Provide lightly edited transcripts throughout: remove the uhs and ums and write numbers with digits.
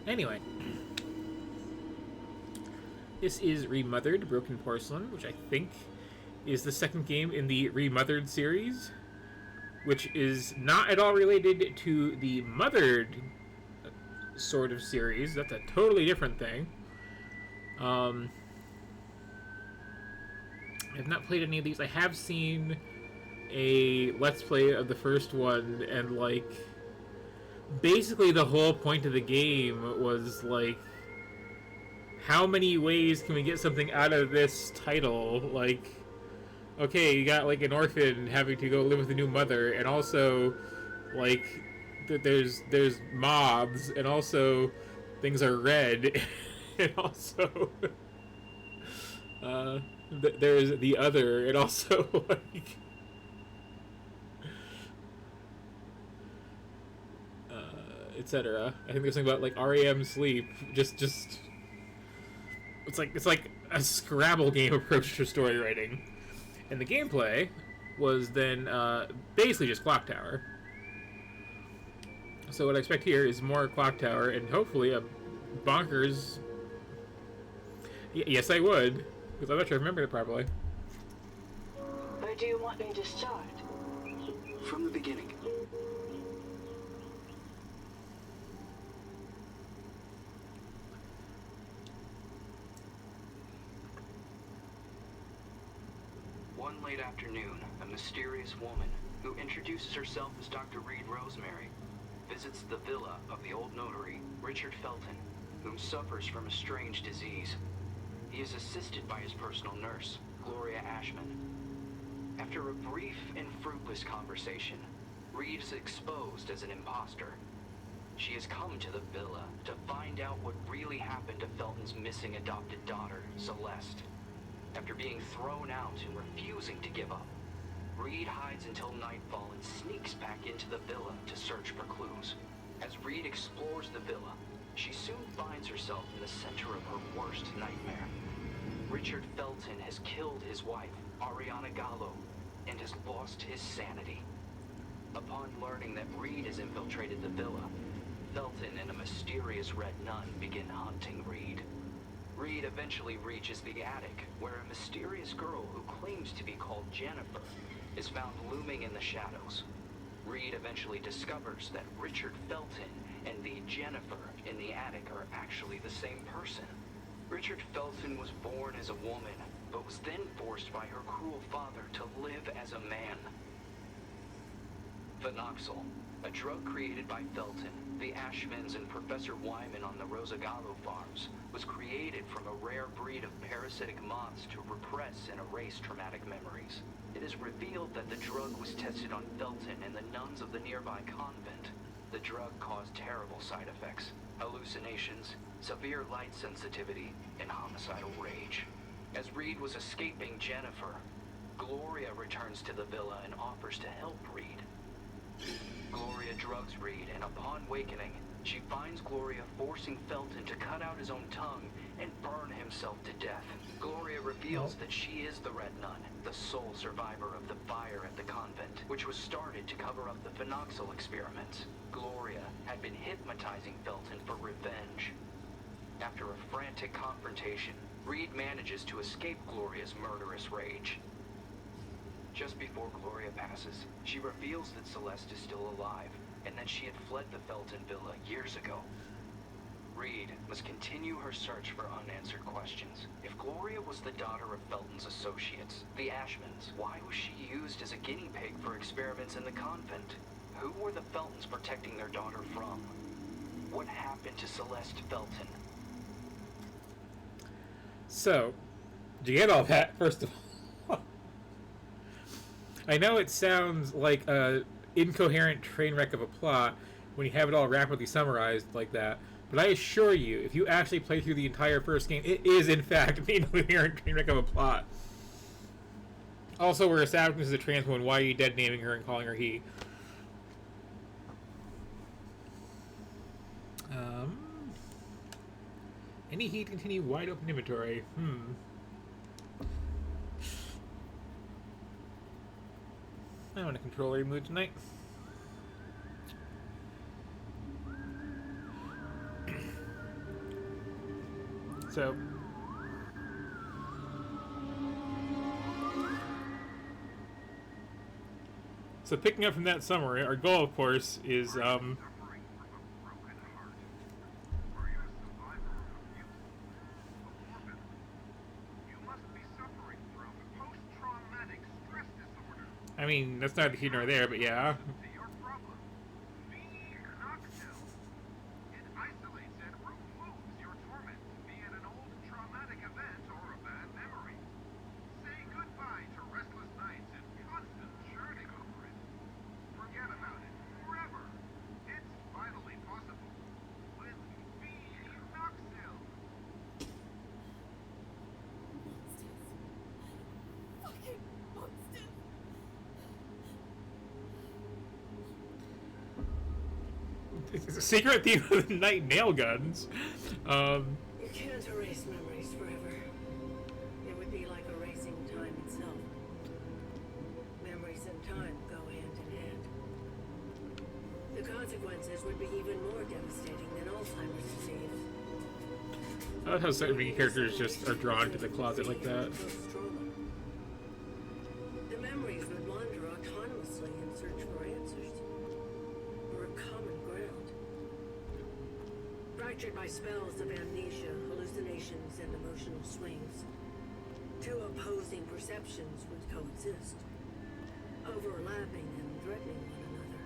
Anyway, this is Remothered, Broken Porcelain, which I think is the second game in the Remothered series, which is not at all related to the Mothered sort of series. That's a totally different thing. I have not played any of these. I have seen a Let's Play of the first one, and, like, basically the whole point of the game was, like, how many ways can we get something out of this title? Like, okay, you got, like, an orphan having to go live with a new mother, and also, like, there's mobs, and also things are red, and also there's the other, and also, like, etc. I think there's something about, like, REM sleep. Just it's like a Scrabble game approach to story writing. And the gameplay was then basically just Clock Tower. So what I expect here is more Clock Tower and hopefully a bonkers. Yes, I would, because I'm not sure I remembered it properly. Where do you want me to start? From the beginning. One late afternoon, a mysterious woman, who introduces herself as Dr. Reed Rosemary, visits the villa of the old notary, Richard Felton, whom suffers from a strange disease. He is assisted by his personal nurse, Gloria Ashman. After a brief and fruitless conversation, Reed is exposed as an imposter. She has come to the villa to find out what really happened to Felton's missing adopted daughter, Celeste. After being thrown out and refusing to give up, Reed hides until nightfall and sneaks back into the villa to search for clues. As Reed explores the villa, she soon finds herself in the center of her worst nightmare. Richard Felton has killed his wife, Ariana Gallo, and has lost his sanity. Upon learning that Reed has infiltrated the villa, Felton and a mysterious red nun begin hunting Reed. Reed eventually reaches the attic, where a mysterious girl who claims to be called Jennifer is found looming in the shadows. Reed eventually discovers that Richard Felton and the Jennifer in the attic are actually the same person. Richard Felton was born as a woman, but was then forced by her cruel father to live as a man. Phenoxyl, a drug created by Felton, the Ashmans, and Professor Wyman on the Rosagallo farms, was created from a rare breed of parasitic moths to repress and erase traumatic memories. It is revealed that the drug was tested on Felton and the nuns of the nearby convent. The drug caused terrible side effects: hallucinations, severe light sensitivity, and homicidal rage. As Reed was escaping Jennifer, Gloria returns to the villa and offers to help Reed. Gloria drugs Reed, and upon awakening, she finds Gloria forcing Felton to cut out his own tongue and burn himself to death. Gloria reveals that she is the Red Nun, the sole survivor of the fire at the convent, which was started to cover up the phenoxyl experiments. Gloria had been hypnotizing Felton for revenge. After a frantic confrontation, Reed manages to escape Gloria's murderous rage. Just before Gloria passes, she reveals that Celeste is still alive, and that she had fled the Felton villa years ago. Reed must continue her search for unanswered questions. If Gloria was the daughter of Felton's associates, the Ashmans, why was she used as a guinea pig for experiments in the convent? Who were the Feltons protecting their daughter from? What happened to Celeste Felton? So, did you get all that, first of all? I know it sounds like a incoherent train wreck of a plot when you have it all rapidly summarized like that, but I assure you, if you actually play through the entire first game, it is in fact an incoherent train wreck of a plot. Also, we're establishing this is a trans woman. Why are you dead naming her and calling her he? Any heat continue wide open inventory. I want a controller mood tonight. So picking up from that summary, our goal, of course, is I mean, that's not here nor there, but yeah. It's a secret theme of the night nail guns. You can't erase memories forever. It would be like erasing time itself. Memories and time go hand in hand. The consequences would be even more devastating than Alzheimer's disease. I love how certain characters just are drawn to the closet like that. The memories would wander autonomously in search for answers, for a common ground. Fractured by spells of amnesia, hallucinations, and emotional swings, two opposing perceptions would coexist, overlapping and threatening one another,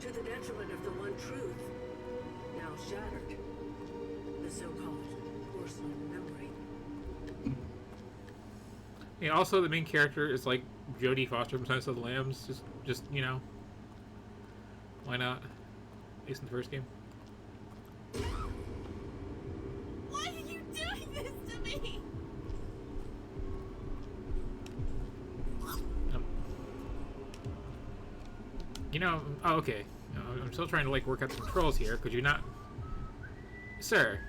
to the detriment of the one truth, now shattered, the so-called porcelain memory. Yeah, also the main character is like Jodie Foster from Silence of the Lambs. Just you know, why not? At least in the first game. Why are you doing this to me? You know, oh, okay. I'm still trying to like work out the controls here. Could you not, sir?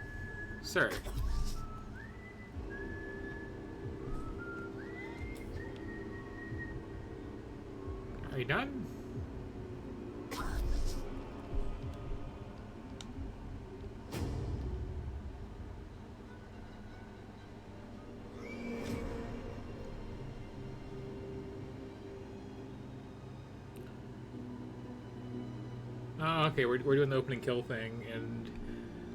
Are you done? Oh, okay, we're doing the opening kill thing, and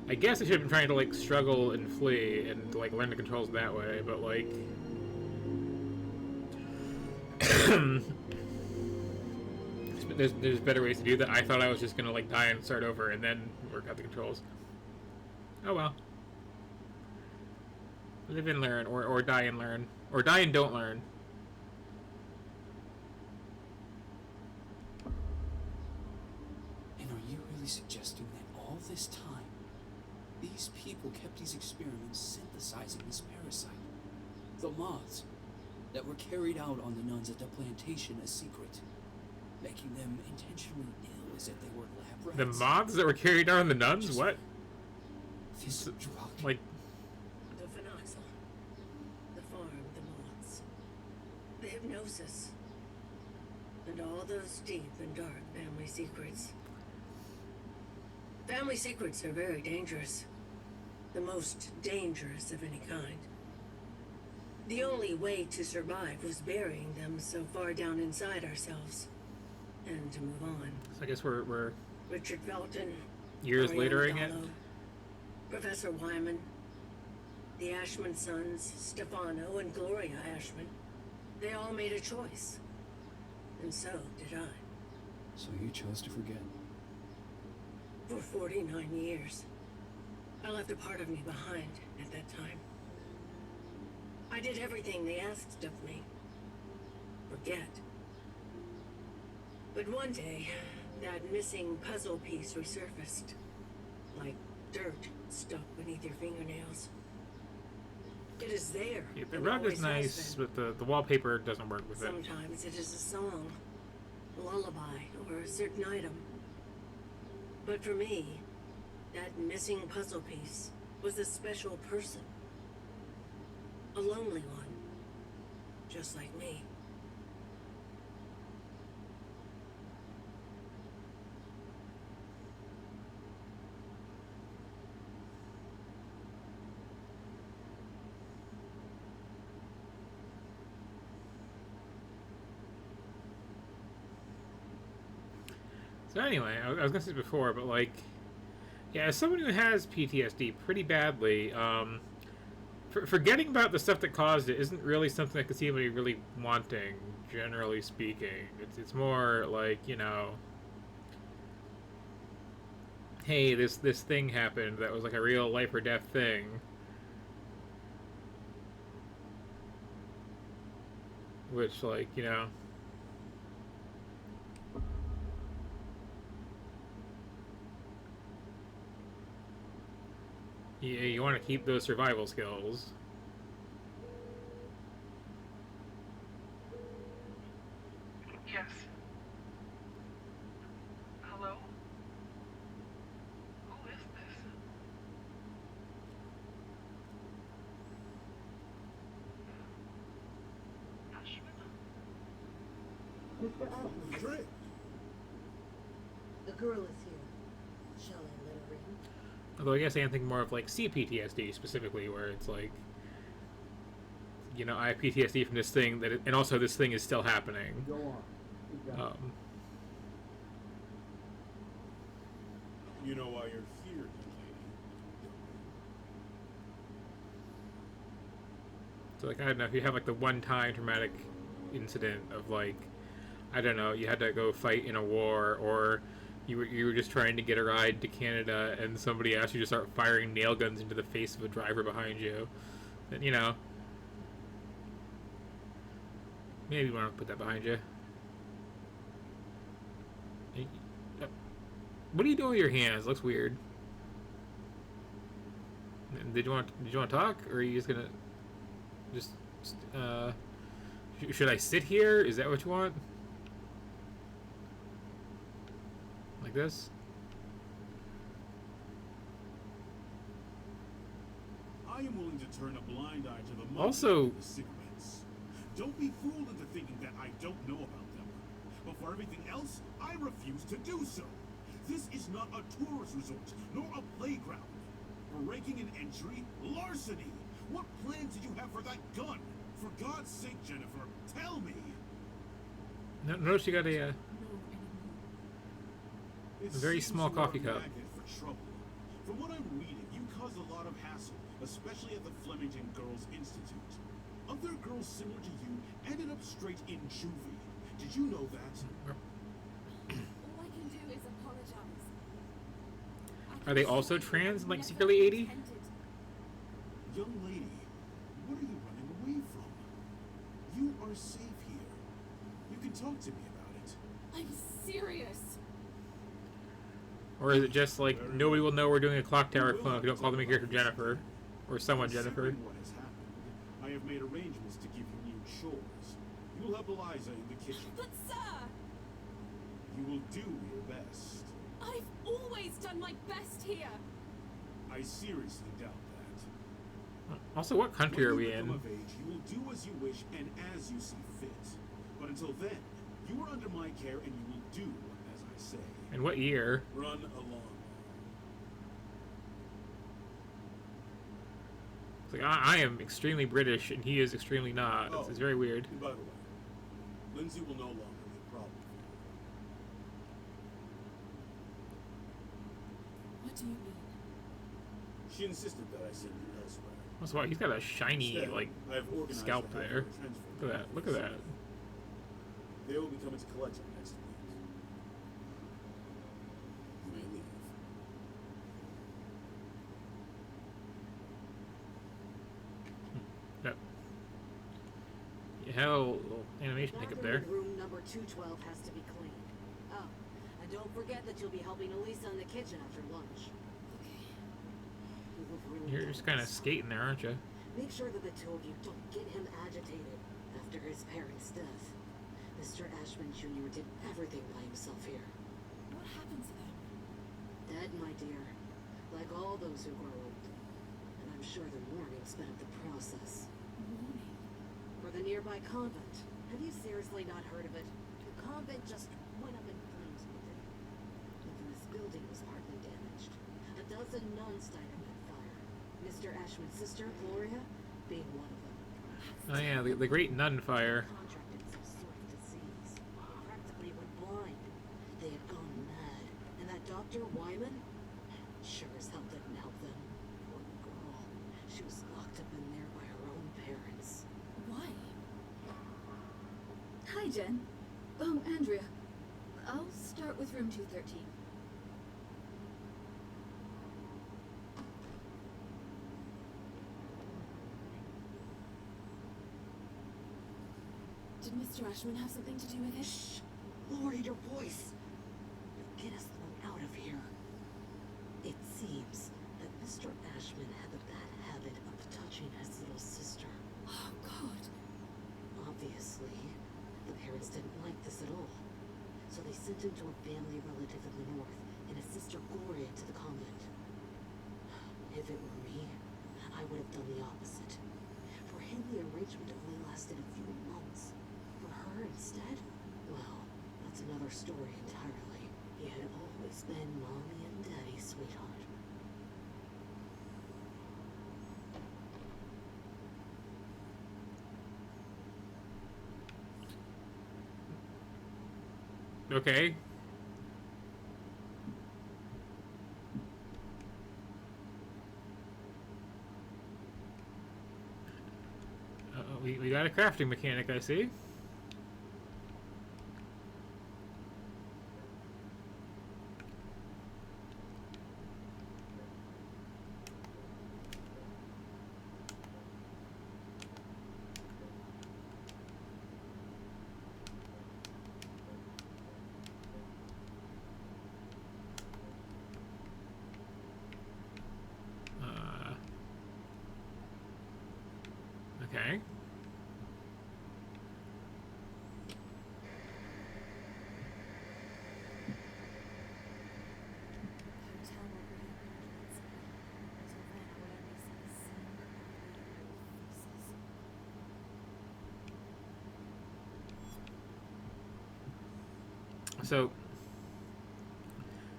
I guess I should have been trying to like struggle and flee and like learn the controls that way, but like there's better ways to do that. I thought I was just gonna like die and start over and then work out the controls. Oh well. Live and learn, or die and learn, or die and don't learn. And are you really suggesting that all this time, these people kept these experiments synthesizing this parasite? The moths that were carried out on the nuns at the plantation a secret, making them intentionally ill as if they were lab rats. The moths that were carried out on the nuns? What? This drug. Like, The phenoxyl, the farm, the moths, the hypnosis, and all those deep and dark family secrets. Family secrets are very dangerous. The most dangerous of any kind. The only way to survive was burying them so far down inside ourselves. And to move on. so I guess we're Richard Felton, years Ariana later again. Gallo, Professor Wyman, the Ashman sons, Stefano and Gloria Ashman. They all made a choice. And so did I. So you chose to forget. For 49 years. I left a part of me behind at that time. I did everything they asked of me. Forget. But one day, that missing puzzle piece resurfaced. Like dirt stuck beneath your fingernails. It is there. Yeah, the and rug is always has nice, been. but the wallpaper doesn't work with it. Sometimes it is a song, a lullaby, or a certain item. But for me, that missing puzzle piece was a special person. A lonely one. Just like me. So anyway, I was gonna say this before, but like, yeah, as someone who has PTSD pretty badly, forgetting about the stuff that caused it isn't really something I could see anybody really wanting. Generally speaking, it's more like, you know, hey, this thing happened that was like a real life or death thing. Which, like, you know, you want to keep those survival skills. Yes. Hello? Who is this? Ashman? Mr. Ashman, Drake. the girl is here. Shall I let her in? Although I guess I think more of like CPTSD specifically, where it's like, you know, I have PTSD from this thing and also this thing is still happening. Go on. Keep going. You know why you're here, young lady. So like, I don't know, if you have like the one-time traumatic incident of like, I don't know, you had to go fight in a war, or you were just trying to get a ride to Canada and somebody asked you to start firing nail guns into the face of a driver behind you, then, you know, maybe you want to put that behind you. What are you doing with your hands? Looks weird. Did you want to talk, or are you just gonna should I sit here? Is that what you want? Like this? I am willing to turn a blind eye to the money Also- and the cigarettes. Don't be fooled into thinking that I don't know about them. But for everything else, I refuse to do so. This is not a tourist resort, nor a playground. Breaking an entry, larceny. What plans did you have for that gun? For God's sake, Jennifer, tell me. Notice you got a It very seems small you are coffee a cup. magnet for trouble. From what I'm reading, you caused a lot of hassle, especially at the Flemington Girls Institute. Other girls similar to you ended up straight in juvie. Did you know that? All I can do is apologize. Are they also trans and, like, secretly 80? Young lady, what are you running away from? You are safe here. You can talk to me about it. I'm serious. Or is it just like nobody will know we're doing a clock tower clone if you don't call the main character Jennifer, or someone Jennifer? Considering what has happened, I have made arrangements to give you new chores. You will help Eliza in the kitchen. But sir, You will do your best. I've always done my best here. I seriously doubt that. Also, what country are When we you in? become of age, you will do as you wish and as you see fit. But until then, you are under my care and you will do as I say. And what year? Run along. It's like, I am extremely British and he is extremely not. It's very weird. And by the way, Lindsay will no longer be a problem for What do you mean? you. She insisted that I send you elsewhere. Also, wow, he's got a shiny, Instead, like, I have organized scalp to have there. her transferred Look at that. Look at that. They will be coming to collect her next week. You may leave. Yep. You have a little animation pick up there. Bathroom in room number 212 has to be cleaned. Oh, and don't forget that you'll be helping Elisa in the kitchen after lunch. You look really You're just kind of nervous. skating there, aren't you? Make sure that the two of you don't get him agitated after his parents' death. Mr. Ashman Jr. did everything by himself here. What happened to them? Dead, my dear. Like all those who grow old. And I'm sure the mourning sped up the process. Warning. For the nearby convent. Have you seriously not heard of it? The convent just went up in flames with it. Even this building was partly damaged. A dozen nuns died in that fire. Mr. Ashman's sister, Gloria, being one of them. Oh yeah, the Great Nun Fire. Contracted some sort of disease. Practically went blind. They had gone mad Dr. Wyman? Sure as hell didn't help them. Poor girl. She was locked up in there by her own parents. Why? Hi, Jen. Oh, Andrea. I'll start with room 213. Did Mr. Ashman have something to do with it? Shh! Lower your voice. You'll get us thrown out of here. It seems that Mr. Ashman had the bad habit of touching his little sister. Oh, God. Obviously, the parents didn't like this at all. So they sent him to a family relative in the north and his sister Gloria to the convent. If it were me, I would have done the opposite. For him, the arrangement only lasted a few months. For her instead, well, that's another story entirely. He had always been mommy and daddy's sweetheart. Okay. We got a crafting mechanic, I see. Okay. Hotel will reopen at Lensbury. Until then, I will only see the same faces. So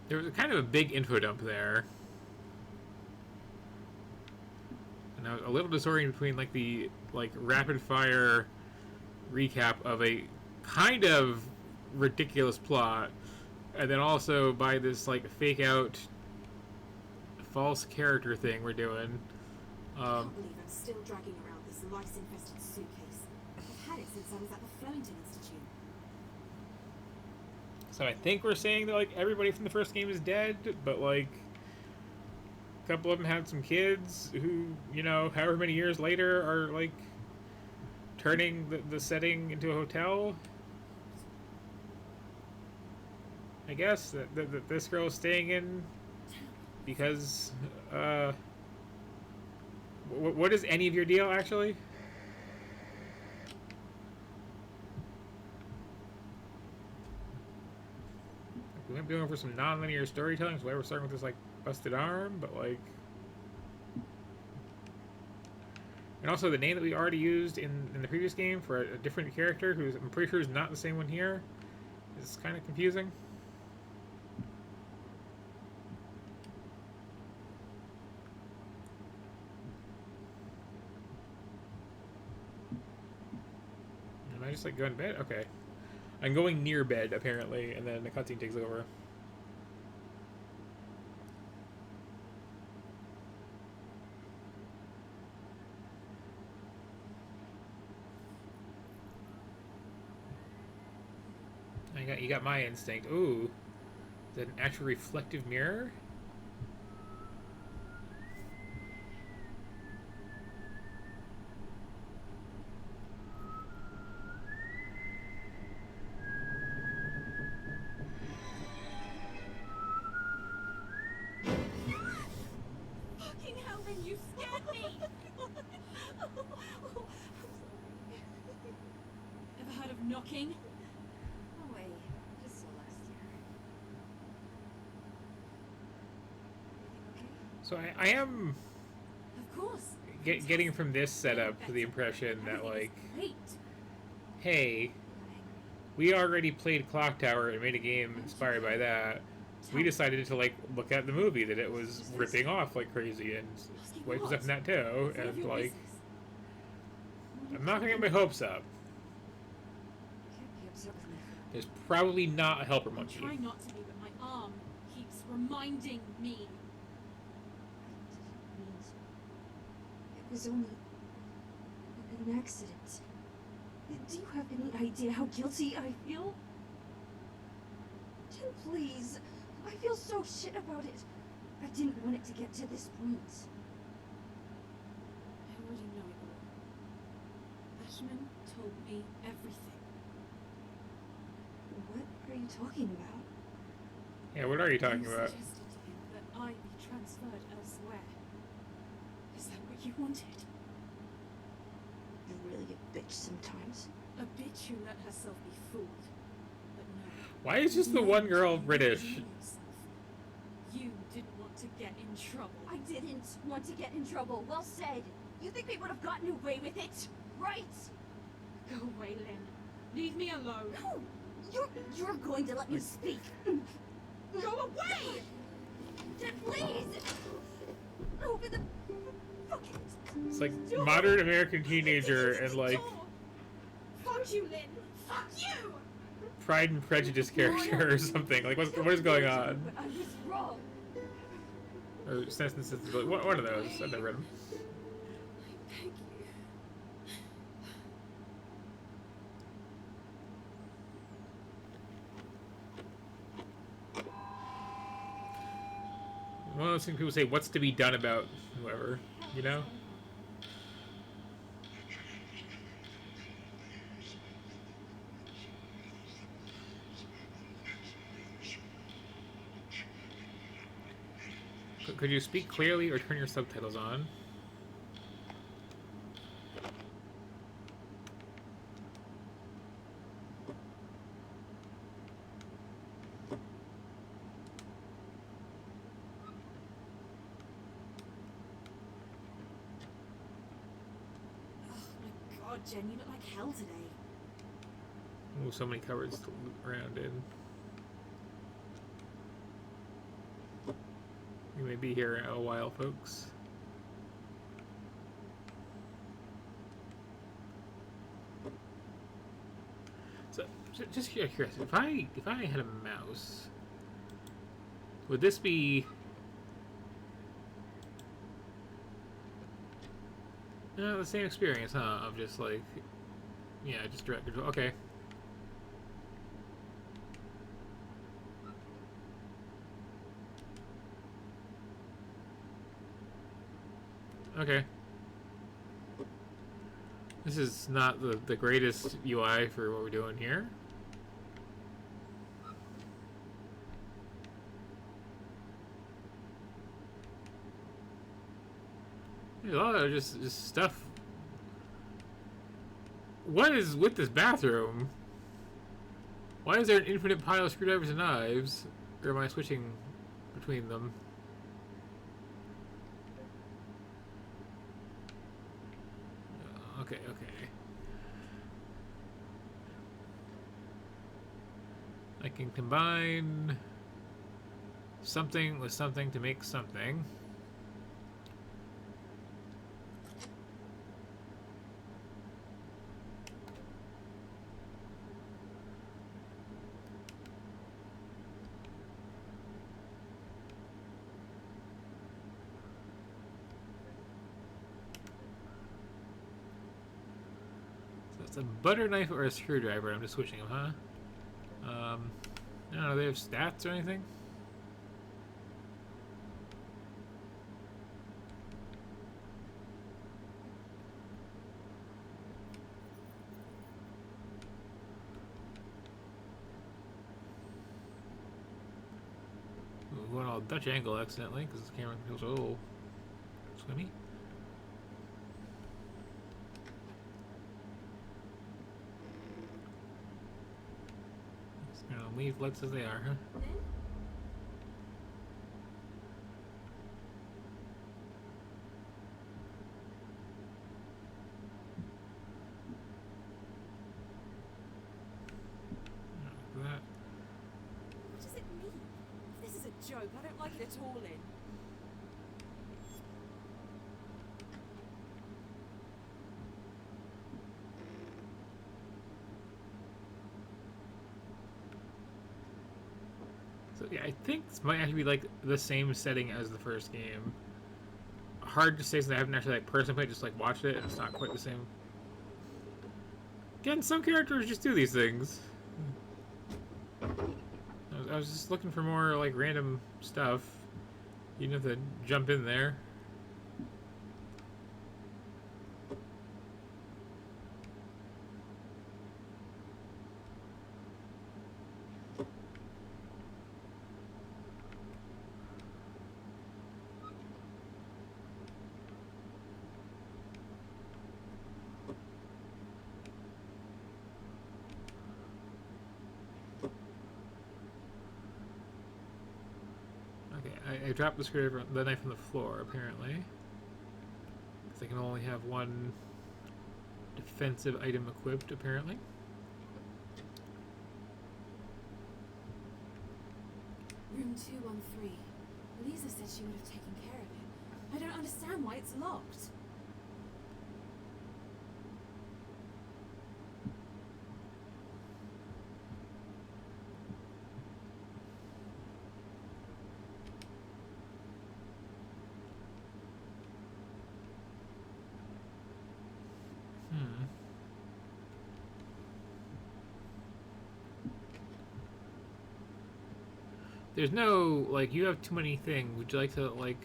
there was kind of a big info dump there. And I was a little disoriented between like the rapid fire recap of a kind of ridiculous plot, and then also by this like fake out false character thing we're doing. I can't believe I'm still dragging around this lice-infested suitcase. I've had it since I was at the Flemington Institute. So I think we're saying that like everybody from the first game is dead, but like a couple of them had some kids who, you know, however many years later are like turning the setting into a hotel. I guess that this girl is staying in because what is any of your deal actually? We might be going for some non-linear storytelling, so why we're starting with this like busted arm, but like, and also the name that we already used in the previous game for a different character who's I'm pretty sure is not the same one here is kind of confusing. Am I just like going to bed? Okay. I'm going near bed, apparently, and then the cutscene takes over. You got my instinct. Ooh. Is that an actual reflective mirror? Fucking hell, then you scared me! Ever heard of knocking? Oh, wait. Just saw last year. Everything okay? So I am Of course. getting from this setup the impression that, like, Great. hey, we already played Clock Tower and made a game inspired by that. We decided to, like, look at the movie that it was ripping off like crazy and wipe stuff in that too. And, like, I'm not gonna get my hopes up. Can't be upset with me. There's probably not a helper I'm monkey. trying not to be, but my arm keeps reminding me. I didn't mean to. It was only an accident. Do you have any idea how guilty I feel? Jen, please. I feel so shit about it. I didn't want it to get to this point. I already know it all. Ashman told me everything. What are you talking about? Yeah, what are you talking You about? suggested to him that I be transferred elsewhere. Is that what you wanted? You're really a bitch sometimes. A bitch who let herself be fooled. But no. Why is just the You one girl didn't British? fool yourself. You didn't want to get in trouble. I didn't want to get in trouble. Well said. You think we would have gotten away with it, right? Go away, Lynn. Leave me alone. No! You're going to let me speak. Go away! Jen, please! Open the fucking... It's like modern American teenager and like Fuck you, Lynn! Fuck you! Pride and Prejudice character or something. Like what is going on? But I was wrong. Or Sense and Sensibility. One of those. I've never read them. I beg you. One of those things people say, what's to be done about whoever, you know? Could you speak clearly or turn your subtitles on? God, Jen, you look like hell today. Oh, so many cupboards to loot around in. You may be here a while, folks. So, just curious, if I had a mouse, would this be? The same experience, huh? Of just like, yeah, just direct control. Okay. Okay. This is not the greatest UI for what we're doing here. There's a lot of just stuff. What is with this bathroom? Why is there an infinite pile of screwdrivers and knives? Or am I switching between them? Okay. I can combine something with something to make something. It's a butter knife or a screwdriver. I'm just switching them, huh? I don't know. Do they have stats or anything? Ooh, going all Dutch angle accidentally because this camera feels a little swimmy. Leaflets as they are, huh? That. What does it mean? If this is a joke, I don't like it at all, Lynn. So yeah, I think this might actually be like the same setting as the first game. Hard to say since I haven't actually like personally played, just like watched it, and it's not quite the same. Again, some characters just do these things. I was just looking for more like random stuff. You didn't have to jump in there. I dropped the screwdriver, the knife on the floor, apparently. Because I can only have one defensive item equipped, apparently. Room 213. Lisa said she would have taken care of it. I don't understand why it's locked. There's no, like, you have too many things. Would you like to, like...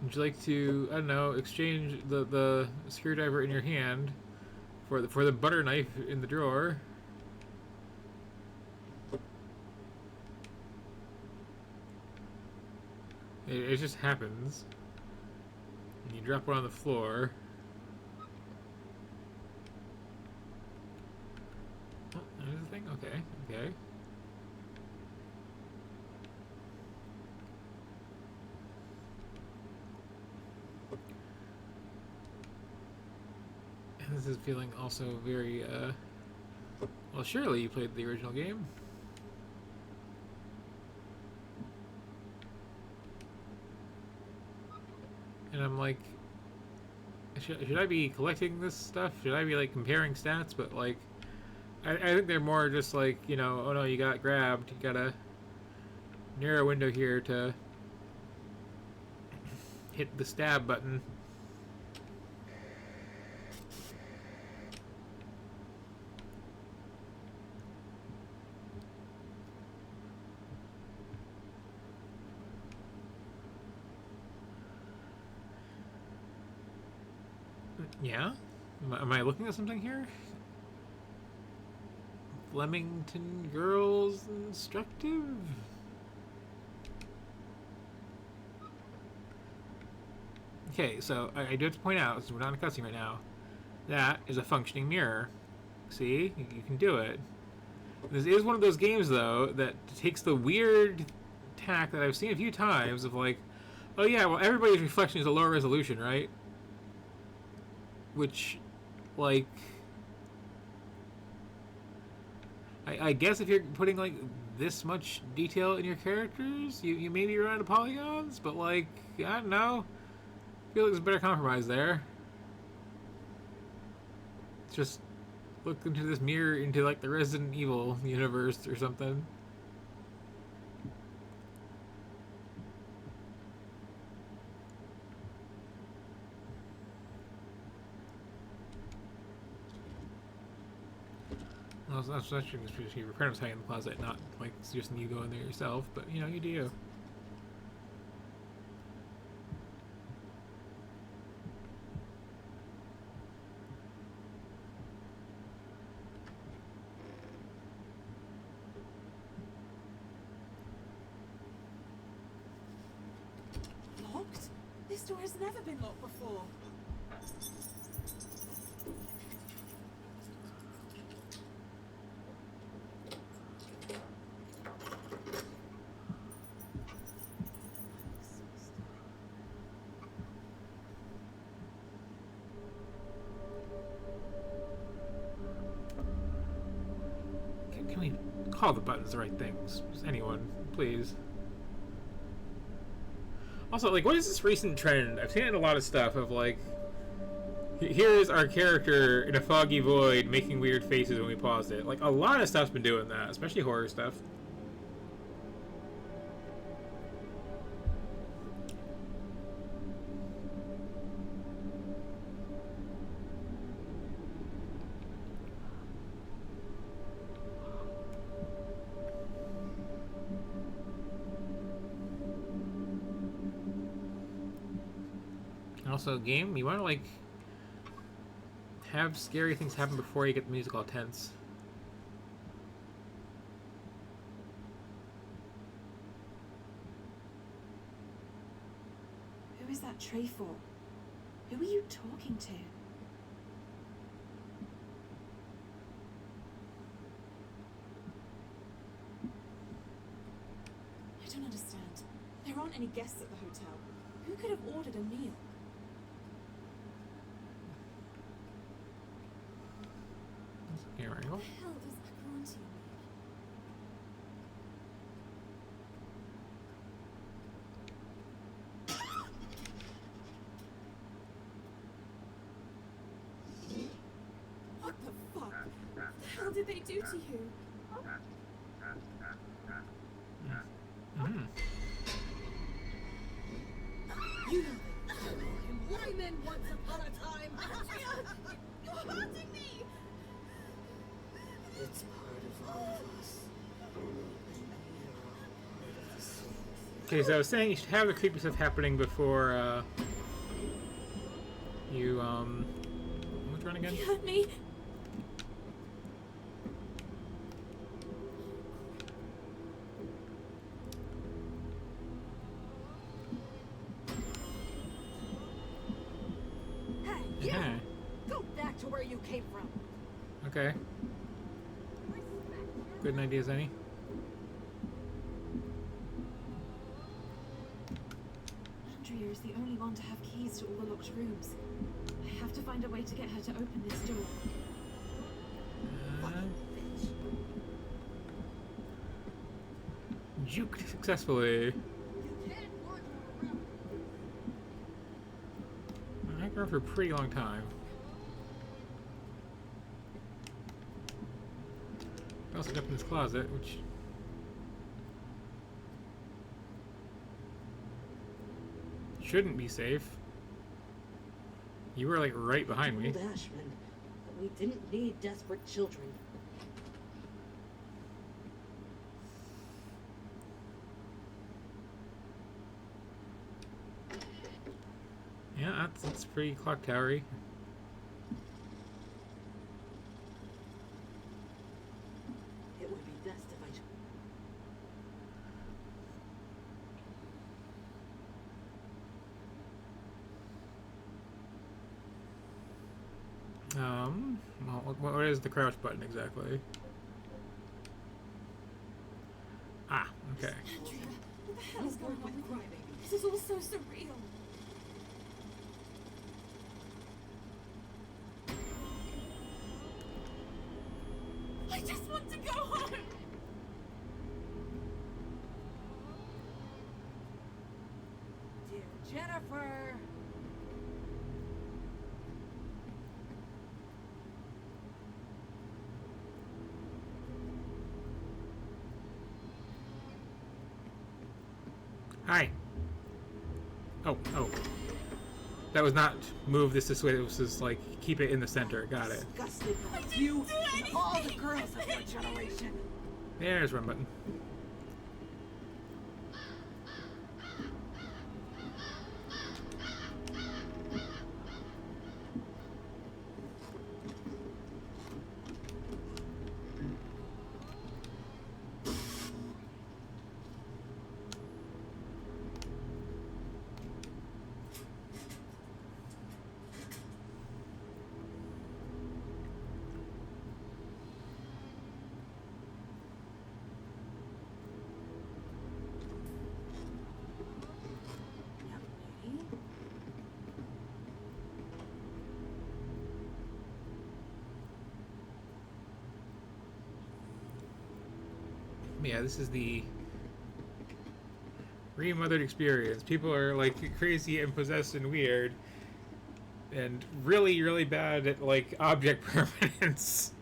Would you like to, I don't know, exchange the screwdriver in your hand for the butter knife in the drawer? It just happens. And you drop one on the floor. Oh, there's the thing? Okay, okay. And this is feeling also very, well, surely you played the original game. And I'm like, should I be collecting this stuff? Should I be, like, comparing stats? But, like, I think they're more just like, you know, oh no, you got grabbed. You got a narrow window here to hit the stab button. Yeah? Am I looking at something here? Flemington Girls Instructive? Okay, so I do have to point out, since we're not in a cutscene right now, that is a functioning mirror. See? You can do it. This is one of those games, though, that takes the weird tack that I've seen a few times of like, oh yeah, well everybody's reflection is a lower resolution, right? Which, like... I guess if you're putting, like, this much detail in your characters, you maybe run out of polygons, but, like, I don't know. I feel like there's a better compromise there. Just look into this mirror into, like, the Resident Evil universe or something. Well, that's actually your friend was hanging in the closet, not like suggesting you go in there yourself, but you know, you do you. Locked? This door has never been locked before. Can we call the buttons the right things? Just anyone, please. Also, like, what is this recent trend? I've seen it in a lot of stuff of, like, Here's our character in a foggy void making weird faces when we pause it. Like, a lot of stuff's been doing that, especially horror stuff. Also, game, you want to, like, have scary things happen before you get the music all tense. Who is that tray for? Who are you talking to? I don't understand. There aren't any guests at the hotel. Who could have ordered a meal? Here we go. What the hell does Acaronte mean? What the fuck? What the hell did they do to you? Mm. You know they call him Lyman once upon a time. You're hurting me! It's part of all of us. And we are all part of the same thing. Okay, so I was saying you should have the creepy stuff happening before, you, what's run again? You hurt me! Hey, Yeah. go back to where you came from. Okay. Good an idea as any. Andrea is the only one to have keys to all the locked rooms. I have to find a way to get her to open this door. Juked successfully. You can't wander around. I can for a pretty long time. I also got in this closet, which shouldn't be safe. You were like right behind me. Old Ashman, but we didn't need desperate children. Yeah, that's pretty clock towery. It would be best if I... Well, what is the crouch button exactly? Ah, okay. Andrea, what the hell is going on with you? This is all so surreal. I just want to go home. Dear Jennifer! Hi. Oh. That was not move this way. It was just like keep it in the center. Got it. Disgusted with you and all the girls of your generation. There's run button. Young lady. Yeah, this is the Remothered experience. People are like crazy and possessed and weird, And really, really bad at, like, object permanence.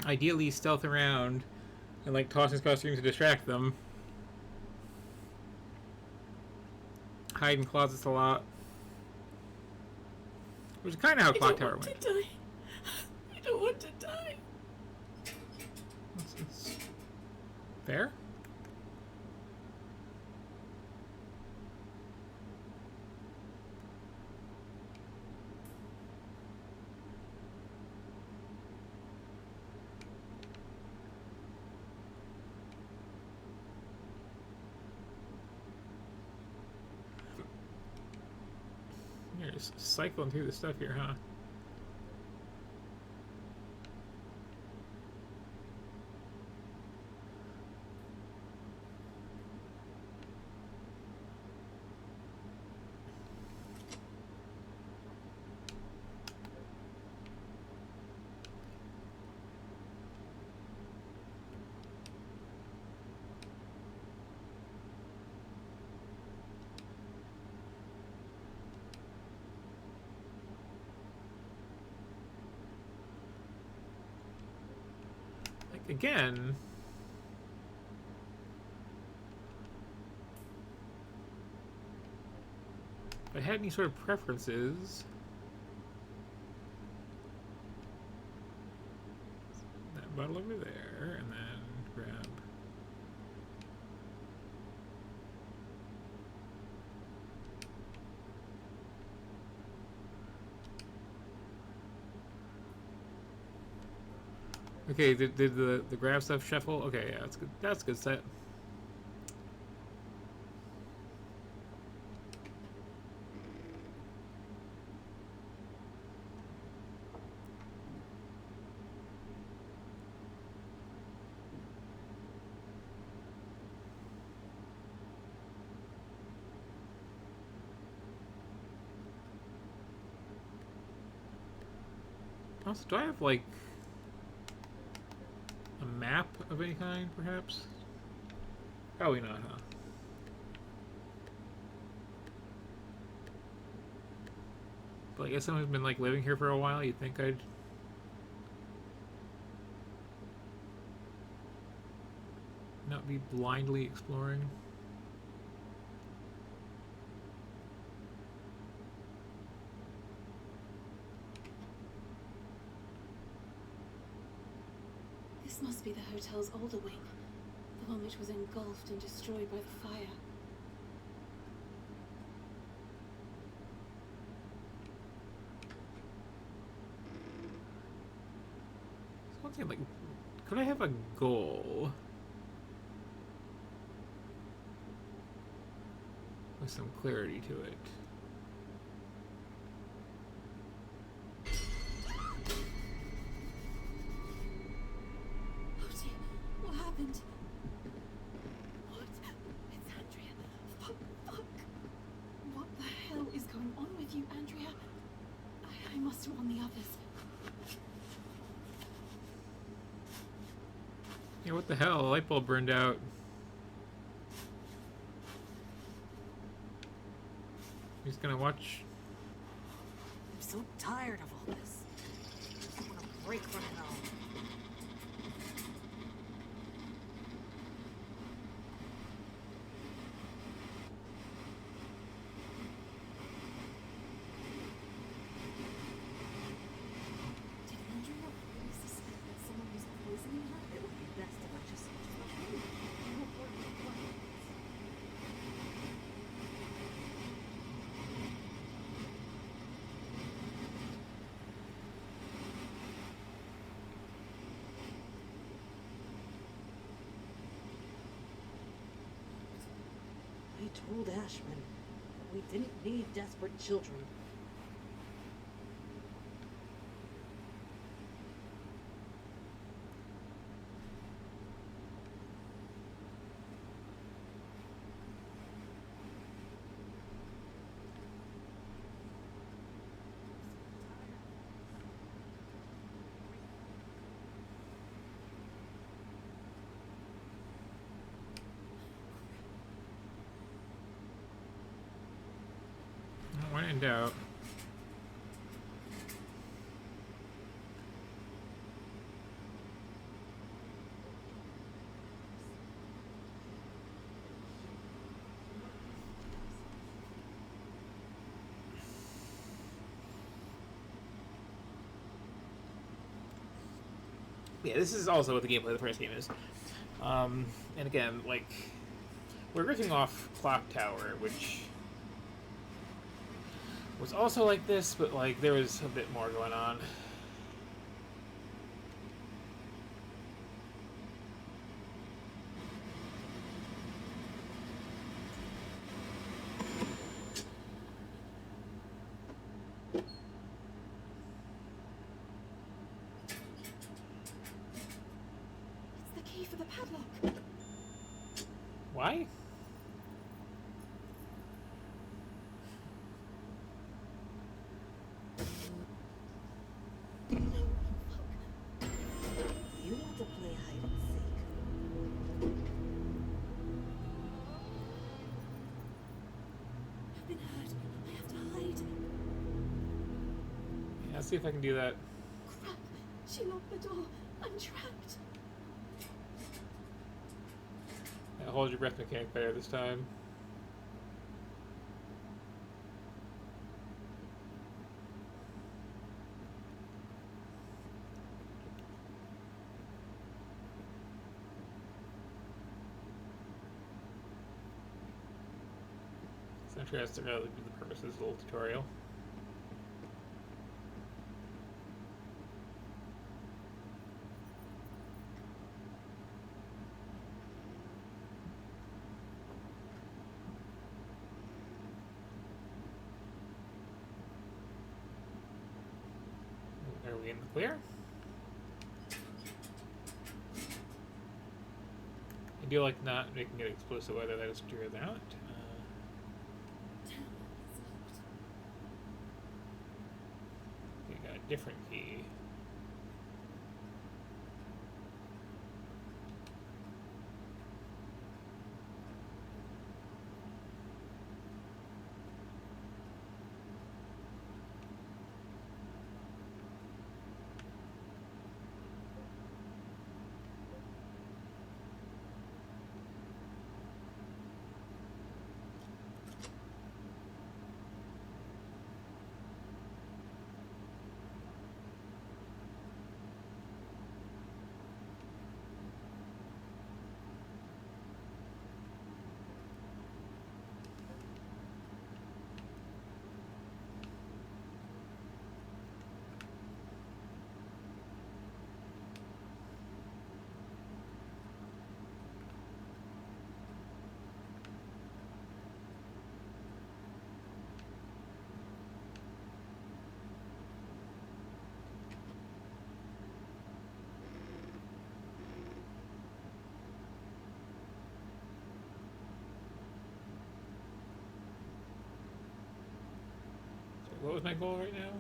Ideally, stealth around and, like, toss his costume to distract them. Hide in closets a lot. Which is kind of how Clock Tower went. I don't want to die. It's fair? You're just cycling through the stuff here, huh? Again, if I had any sort of preferences, that bottle over there, and then grab. Okay, did the grab stuff shuffle? Okay, yeah, that's good. That's a good set. Also, do I have like a map of any kind, perhaps? Probably not, huh? But I guess someone who's been like living here for a while, you'd think I'd not be blindly exploring. This must be the hotel's older wing, the one which was engulfed and destroyed by the fire. Something like, could I have a goal with some clarity to it? Oh dear, what happened? What? It's Andrea. Fuck. What the hell is going on with you, Andrea? I must warn the others. Yeah, what the hell? The light bulb burned out. He's gonna watch. I'm so tired of all this. I want to break from it all. Did Andrea really suspect that someone was poisoning her? It would be best if I just went home. I won't work with clients. I told Ashman that we didn't need desperate children. find out. Yeah, this is also what the gameplay of the first game is. And again, like, we're ripping off Clock Tower, which was also like this, but like there was a bit more going on. It's the key for the padlock. Why? You want to play hide and seek? I've been hurt. I have to hide. Yeah, let's see if I can do that. Crap! She locked the door. I'm trapped. Yeah, hold your breath mechanic better this time. So I'm sure that's really the purpose of this little tutorial. Are we in the clear? I do like not making it explicit whether that is true or not. Damn, it's locked. We got a different key. So what was my goal right now?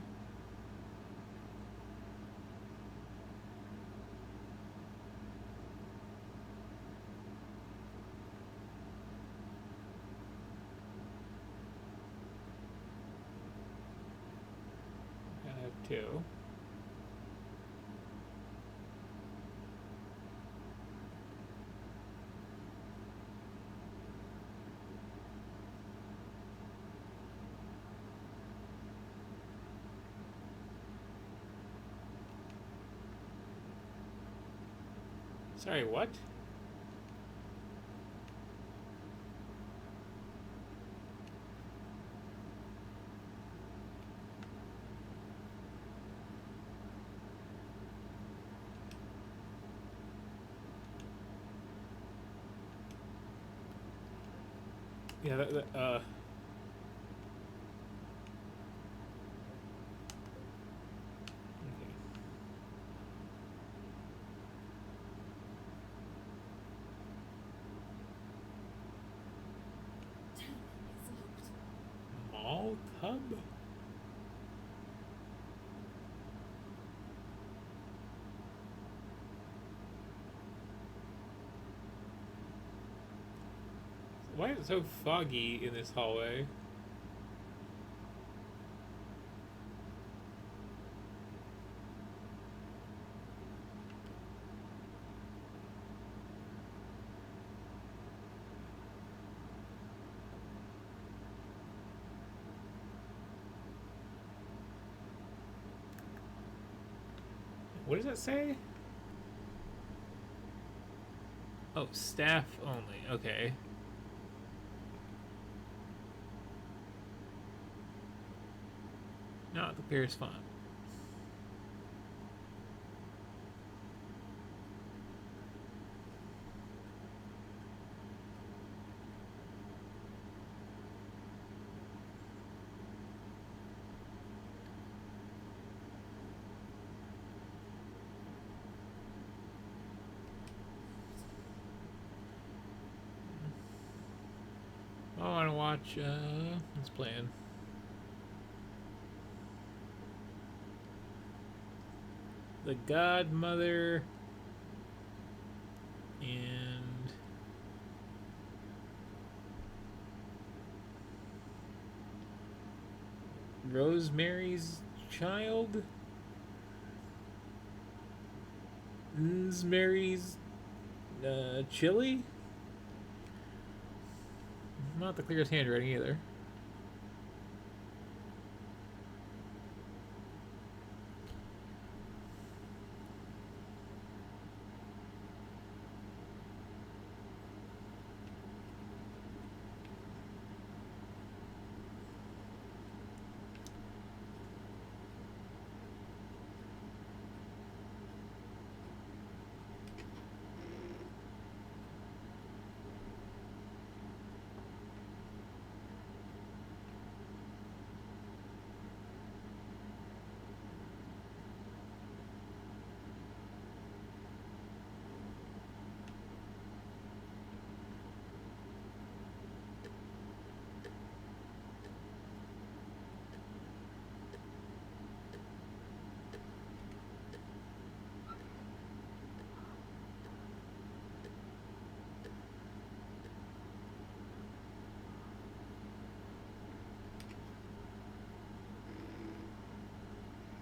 I have two. Sorry, what? Yeah, okay. Damn, it's locked. Mall Cub? Why is it so foggy in this hallway? What does that say? Oh, staff only. Okay. Not the Pierce font. I want to watch, what's playing? The Godmother and Rosemary's Child? Mary's Chili? Not the clearest handwriting either.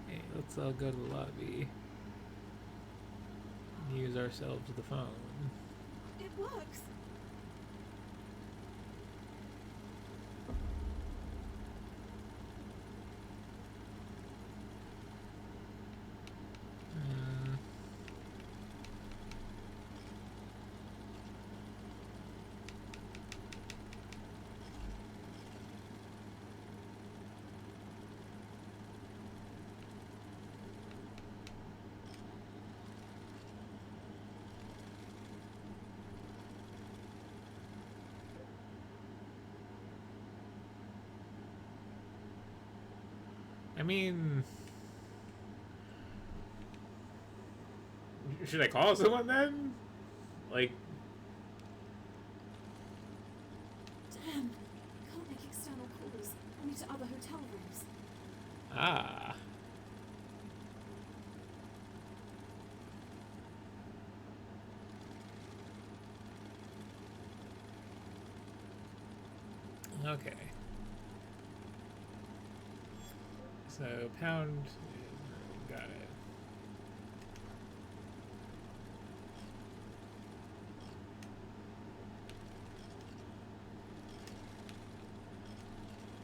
Hey, let's all go to the lobby. Use ourselves the phone. It works. I mean, should I call someone then? Like, Damn. Can't make external calls. Only to other hotel rooms. ah. Okay. So, pound. Got it.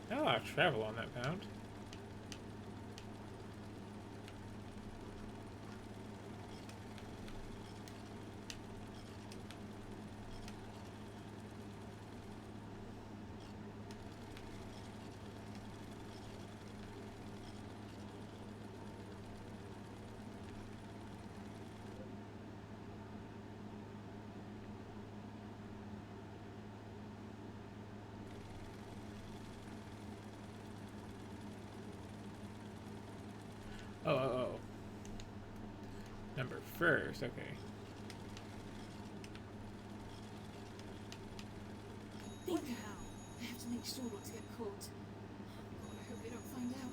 Not a lot of travel on that pound. Oh. Number first, okay. Bingo. I have to make sure not to get caught. God, I hope they don't find out.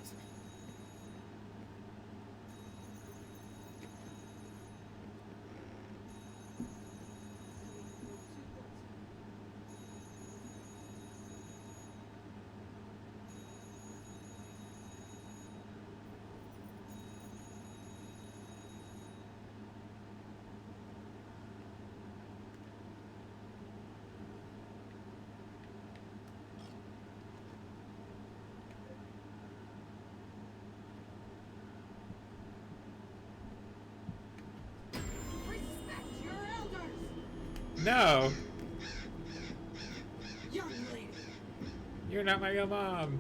No! Young lady. You're not my real mom!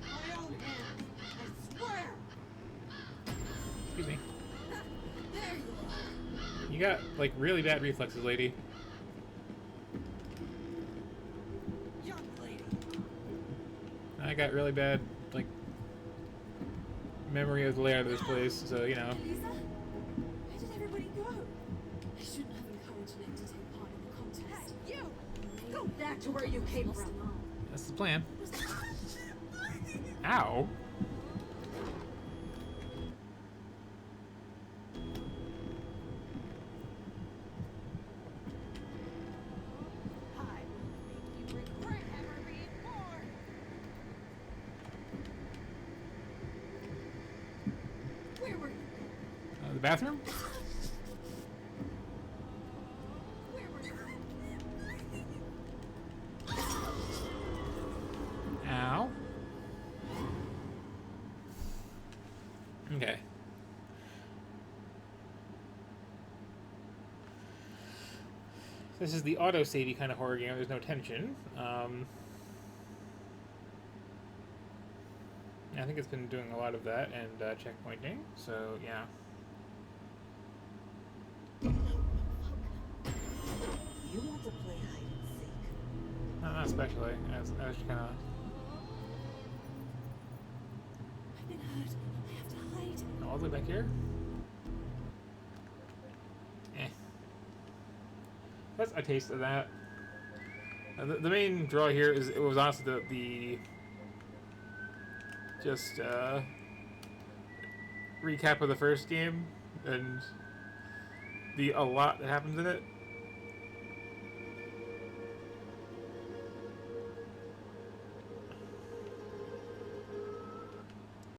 My own hand. I swear. Excuse me. There you are. You got, like, really bad reflexes, lady. Young lady. I got really bad, like, memory of the layout of this place, so, you know. Elisa? Where did everybody go? I shouldn't have encouraged Nick to take part in the contest. Hey, you! Go back to where you came Lost from. an arm. That's the plan. Ow! I will make you regret ever being born. Where were you? The bathroom? Where were you? Ow. Okay. This is the auto-savey kind of horror game. There's no tension. I think it's been doing a lot of that and checkpointing. So yeah. You want to play hide and seek? Not especially. I was kind of. I've been hurt. I have to hide. All the way back here? Eh. That's a taste of that. The main draw here is, it was honestly the just recap of the first game and a lot that happens in it.